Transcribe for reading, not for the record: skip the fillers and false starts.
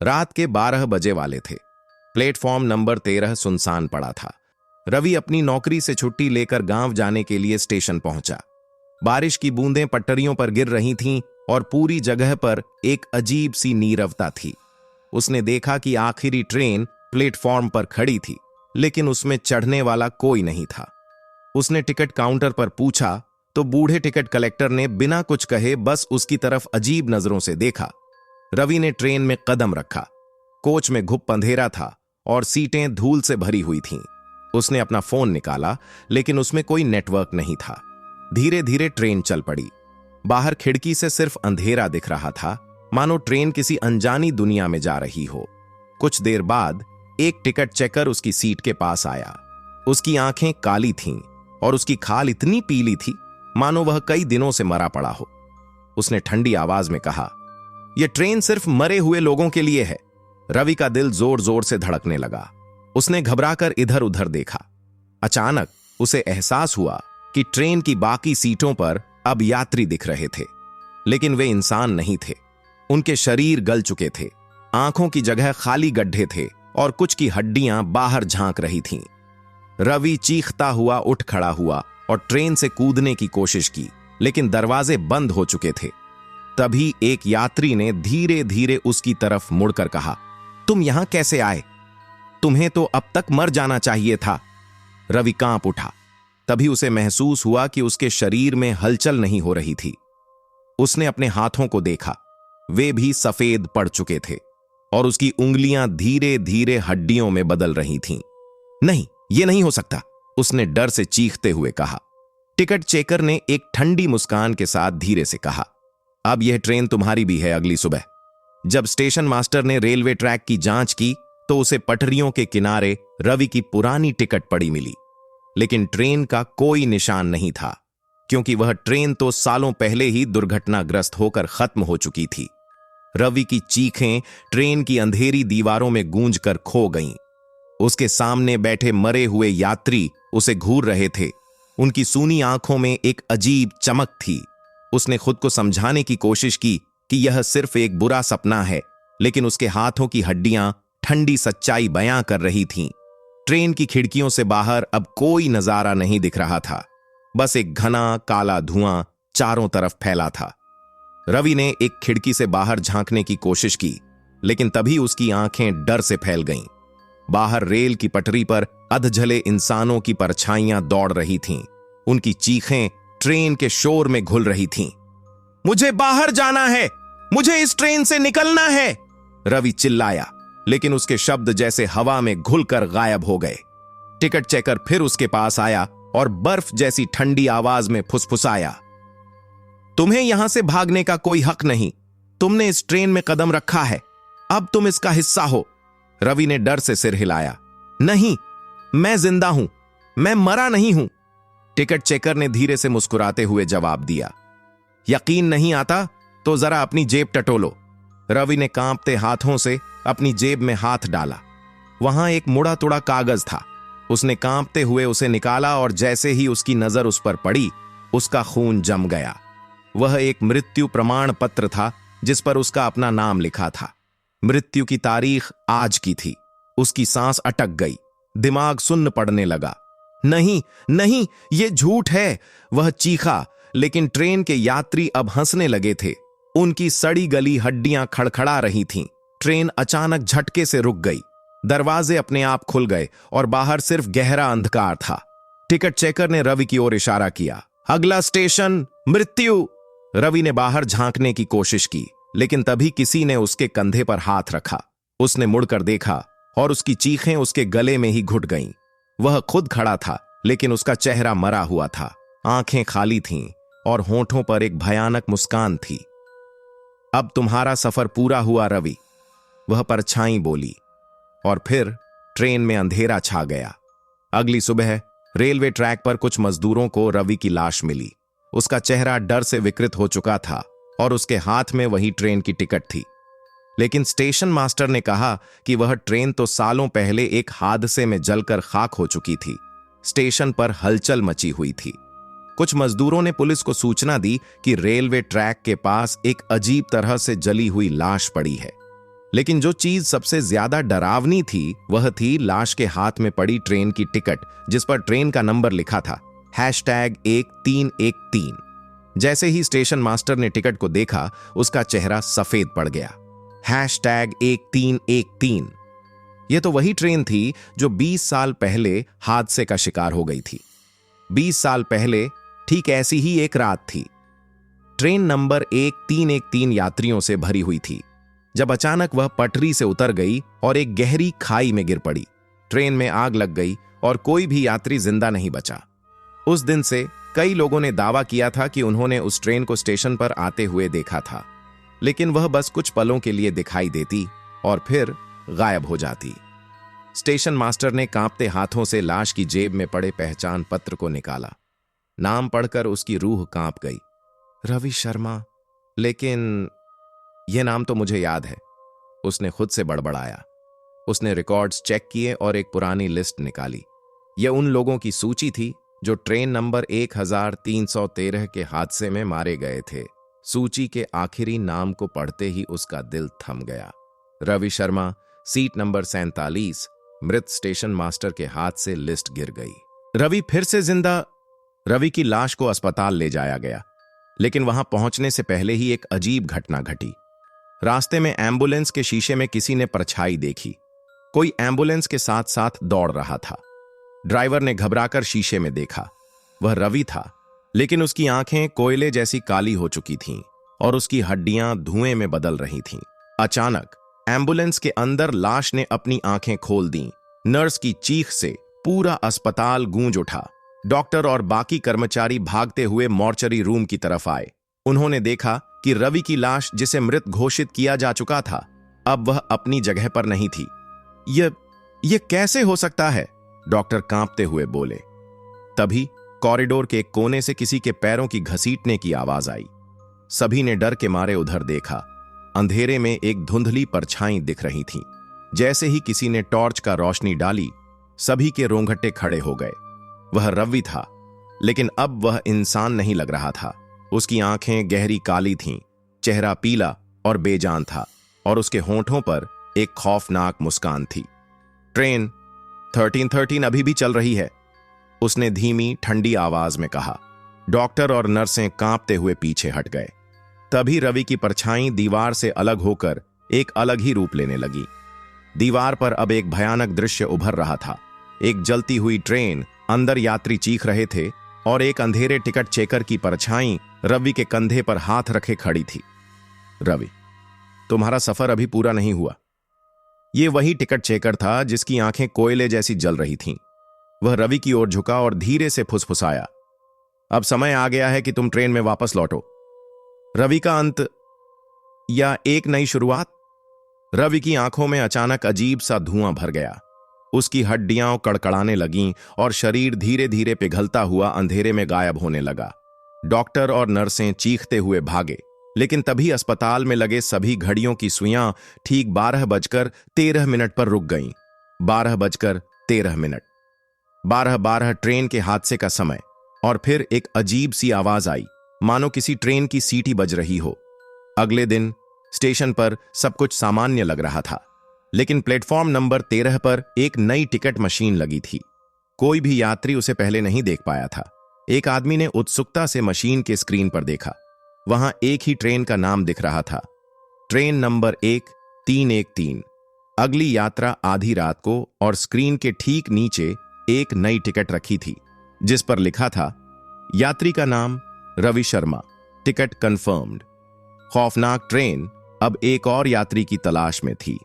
रात के 12 बजे वाले थे। प्लेटफॉर्म नंबर 13 सुनसान पड़ा था। रवि अपनी नौकरी से छुट्टी लेकर गांव जाने के लिए स्टेशन पहुंचा। बारिश की बूंदें पटरियों पर गिर रही थीं और पूरी जगह पर एक अजीब सी नीरवता थी। उसने देखा कि आखिरी ट्रेन प्लेटफॉर्म पर खड़ी थी, लेकिन उसमें चढ़ने वाला कोई नहीं था। उसने टिकट काउंटर पर पूछा तो बूढ़े टिकट कलेक्टर ने बिना कुछ कहे बस उसकी तरफ अजीब नजरों से देखा। रवि ने ट्रेन में कदम रखा। कोच में घुप अंधेरा था और सीटें धूल से भरी हुई थीं। उसने अपना फोन निकाला, लेकिन उसमें कोई नेटवर्क नहीं था। धीरे धीरे ट्रेन चल पड़ी। बाहर खिड़की से सिर्फ अंधेरा दिख रहा था, मानो ट्रेन किसी अनजानी दुनिया में जा रही हो। कुछ देर बाद एक टिकट चेकर उसकी सीट के पास आया। उसकी आंखें काली थीं और उसकी खाल इतनी पीली थी मानो वह कई दिनों से मरा पड़ा हो। उसने ठंडी आवाज में कहा, यह ट्रेन सिर्फ मरे हुए लोगों के लिए है। रवि का दिल जोर जोर से धड़कने लगा। उसने घबराकर इधर उधर देखा। अचानक उसे एहसास हुआ कि ट्रेन की बाकी सीटों पर अब यात्री दिख रहे थे, लेकिन वे इंसान नहीं थे। उनके शरीर गल चुके थे, आंखों की जगह खाली गड्ढे थे और कुछ की हड्डियां बाहर झांक रही थीं। रवि चीखता हुआ उठ खड़ा हुआ और ट्रेन से कूदने की कोशिश की, लेकिन दरवाजे बंद हो चुके थे। तभी एक यात्री ने धीरे धीरे उसकी तरफ मुड़कर कहा, तुम यहां कैसे आए? तुम्हें तो अब तक मर जाना चाहिए था। रवि कांप उठा। तभी उसे महसूस हुआ कि उसके शरीर में हलचल नहीं हो रही थी। उसने अपने हाथों को देखा, वे भी सफेद पड़ चुके थे और उसकी उंगलियां धीरे धीरे हड्डियों में बदल रही थीं। नहीं, यह नहीं हो सकता, उसने डर से चीखते हुए कहा। टिकट चेकर ने एक ठंडी मुस्कान के साथ धीरे से कहा, अब यह ट्रेन तुम्हारी भी है अगली सुबह। जब स्टेशन मास्टर ने रेलवे ट्रैक की जांच की तो उसे पटरियों के किनारे रवि की पुरानी टिकट पड़ी मिली, लेकिन ट्रेन का कोई निशान नहीं था, क्योंकि वह ट्रेन तो सालों पहले ही दुर्घटनाग्रस्त होकर खत्म हो चुकी थी। रवि की चीखें ट्रेन की अंधेरी दीवारों में गूंजकर खो गईं। उसके सामने बैठे मरे हुए यात्री उसे घूर रहे थे। उनकी सूनी आंखों में एक अजीब चमक थी। उसने खुद को समझाने की कोशिश की कि यह सिर्फ एक बुरा सपना है, लेकिन उसके हाथों की हड्डियां ठंडी सच्चाई बयां कर रही थीं। ट्रेन की खिड़कियों से बाहर अब कोई नजारा नहीं दिख रहा था, बस एक घना काला धुआं चारों तरफ फैला था। रवि ने एक खिड़की से बाहर झांकने की कोशिश की, लेकिन तभी उसकी आंखें डर से फैल गईं। बाहर रेल की पटरी पर अधजले इंसानों की परछाइयां दौड़ रही थीं। उनकी चीखें ट्रेन के शोर में घुल रही थीं। मुझे बाहर जाना है, मुझे इस ट्रेन से निकलना है, रवि चिल्लाया, लेकिन उसके शब्द जैसे हवा में घुलकर गायब हो गए। टिकट चेकर फिर उसके पास आया और बर्फ जैसी ठंडी आवाज में फुसफुसाया, तुम्हें यहां से भागने का कोई हक नहीं। तुमने इस ट्रेन में कदम रखा है, अब तुम इसका हिस्सा हो। रवि ने डर से सिर हिलाया, नहीं, मैं जिंदा हूं, मैं मरा नहीं हूं। टिकट चेकर ने धीरे से मुस्कुराते हुए जवाब दिया, यकीन नहीं आता तो जरा अपनी जेब टटोलो। रवि ने कांपते हाथों से अपनी जेब में हाथ डाला। वहां एक मुड़ा तुड़ा कागज था। उसने कांपते हुए उसे निकाला और जैसे ही उसकी नजर उस पर पड़ी, उसका खून जम गया। वह एक मृत्यु प्रमाण पत्र था जिस पर उसका अपना नाम लिखा था। मृत्यु की तारीख आज की थी। उसकी सांस अटक गई, दिमाग सुन्न पड़ने लगा। नहीं नहीं, ये झूठ है, वह चीखा, लेकिन ट्रेन के यात्री अब हंसने लगे थे। उनकी सड़ी गली हड्डियां खड़खड़ा रही थीं। ट्रेन अचानक झटके से रुक गई। दरवाजे अपने आप खुल गए और बाहर सिर्फ गहरा अंधकार था। टिकट चेकर ने रवि की ओर इशारा किया, अगला स्टेशन मृत्यु। रवि ने बाहर झांकने की कोशिश की, लेकिन तभी किसी ने उसके कंधे पर हाथ रखा। उसने मुड़कर देखा और उसकी चीखें उसके गले में ही घुट गईं। वह खुद खड़ा था, लेकिन उसका चेहरा मरा हुआ था। आंखें खाली थीं और होठों पर एक भयानक मुस्कान थी। अब तुम्हारा सफर पूरा हुआ रवि, वह परछाई बोली। और फिर ट्रेन में अंधेरा छा गया। अगली सुबह रेलवे ट्रैक पर कुछ मजदूरों को रवि की लाश मिली। उसका चेहरा डर से विकृत हो चुका था और उसके हाथ में वही ट्रेन की टिकट थी। लेकिन स्टेशन मास्टर ने कहा कि वह ट्रेन तो सालों पहले एक हादसे में जलकर खाक हो चुकी थी। स्टेशन पर हलचल मची हुई थी। कुछ मजदूरों ने पुलिस को सूचना दी कि रेलवे ट्रैक के पास एक अजीब तरह से जली हुई लाश पड़ी है। लेकिन जो चीज सबसे ज्यादा डरावनी थी वह थी लाश के हाथ में पड़ी ट्रेन की टिकट, जिस पर ट्रेन का नंबर लिखा था #1313। जैसे ही स्टेशन मास्टर ने टिकट को देखा, उसका चेहरा सफेद पड़ गया। #1313। यह तो वही ट्रेन थी जो 20 साल पहले हादसे का शिकार हो गई थी। 20 साल पहले ठीक ऐसी ही एक रात थी। ट्रेन नंबर 1313 यात्रियों से भरी हुई थी जब अचानक वह पटरी से उतर गई और एक गहरी खाई में गिर पड़ी। ट्रेन में आग लग गई और कोई भी यात्री जिंदा नहीं बचा। उस दिन से कई लोगों ने दावा किया था कि उन्होंने उस ट्रेन को स्टेशन पर आते हुए देखा था, लेकिन वह बस कुछ पलों के लिए दिखाई देती और फिर गायब हो जाती। स्टेशन मास्टर ने कांपते हाथों से लाश की जेब में पड़े पहचान पत्र को निकाला। नाम पढ़कर उसकी रूह कांप गई। रवि शर्मा, लेकिन यह नाम तो मुझे याद है। उसने खुद से बड़बड़ाया। उसने रिकॉर्ड्स चेक किए और एक पुरानी लिस्ट निकाली। यह उन लोगों की सूची थी जो ट्रेन नंबर 1313 के हादसे में मारे गए थे। सूची के आखिरी नाम को पढ़ते ही उसका दिल थम गया। Ravi Sharma, seat number 47। मृत स्टेशन मास्टर के हाथ से लिस्ट गिर गई। रवि फिर से जिंदा। रवि की लाश को अस्पताल ले जाया गया, लेकिन वहां पहुंचने से पहले ही एक अजीब घटना घटी। रास्ते में एम्बुलेंस के शीशे में किसी ने परछाई देखी। कोई एम्बुलेंस के साथ साथ दौड़ रहा था। ड्राइवर ने घबराकर शीशे में देखा। वह रवि था, लेकिन उसकी आंखें कोयले जैसी काली हो चुकी थीं और उसकी हड्डियां धुएं में बदल रही थीं। अचानक एम्बुलेंस के अंदर लाश ने अपनी आंखें खोल दीं। नर्स की चीख से पूरा अस्पताल गूंज उठा। डॉक्टर और बाकी कर्मचारी भागते हुए मॉर्चरी रूम की तरफ आए। उन्होंने देखा कि रवि की लाश, जिसे मृत घोषित किया जा चुका था, अब वह अपनी जगह पर नहीं थी। यह कैसे हो सकता है? डॉक्टर कांपते हुए बोले। तभी कॉरिडोर के एक कोने से किसी के पैरों की घसीटने की आवाज आई। सभी ने डर के मारे उधर देखा। अंधेरे में एक धुंधली परछाई दिख रही थी। जैसे ही किसी ने टॉर्च का रोशनी डाली, सभी के रोंगटे खड़े हो गए। वह रवि था, लेकिन अब वह इंसान नहीं लग रहा था। उसकी आंखें गहरी काली थीं, चेहरा पीला और बेजान था, और उसके होंठों पर एक खौफनाक मुस्कान थी। ट्रेन 1313 अभी भी चल रही है, उसने धीमी ठंडी आवाज में कहा। डॉक्टर और नर्सें कांपते हुए पीछे हट गए। तभी रवि की परछाई दीवार से अलग होकर एक अलग ही रूप लेने लगी। दीवार पर अब एक भयानक दृश्य उभर रहा था। एक जलती हुई ट्रेन, अंदर यात्री चीख रहे थे और एक अंधेरे टिकट चेकर की परछाई रवि के कंधे पर हाथ रखे खड़ी थी। रवि, तुम्हारा सफर अभी पूरा नहीं हुआ। यह वही टिकट चेकर था जिसकी आंखें कोयले जैसी जल रही थीं। वह रवि की ओर झुका और धीरे से फुसफुसाया, अब समय आ गया है कि तुम ट्रेन में वापस लौटो। रवि का अंत या एक नई शुरुआत? रवि की आंखों में अचानक अजीब सा धुआं भर गया। उसकी हड्डियां कड़कड़ाने लगीं और शरीर धीरे धीरे पिघलता हुआ अंधेरे में गायब होने लगा। डॉक्टर और नर्सें चीखते हुए भागे, लेकिन तभी अस्पताल में लगे सभी घड़ियों की सुइयां ठीक 12:13 पर रुक गईं। 12:13। 12:12 ट्रेन के हादसे का समय। और फिर एक अजीब सी आवाज आई, मानो किसी ट्रेन की सीटी बज रही हो। अगले दिन स्टेशन पर सब कुछ सामान्य लग रहा था, लेकिन प्लेटफॉर्म नंबर 13 पर एक नई टिकट मशीन लगी थी। कोई भी यात्री उसे पहले नहीं देख पाया था। एक आदमी ने उत्सुकता से मशीन के स्क्रीन पर देखा। वहां एक ही ट्रेन का नाम दिख रहा था, ट्रेन नंबर 1313। अगली यात्रा आधी रात को, और स्क्रीन के ठीक नीचे एक नई टिकट रखी थी जिस पर लिखा था, यात्री का नाम रवि शर्मा, टिकट कंफर्म्ड। खौफनाक ट्रेन अब एक और यात्री की तलाश में थी।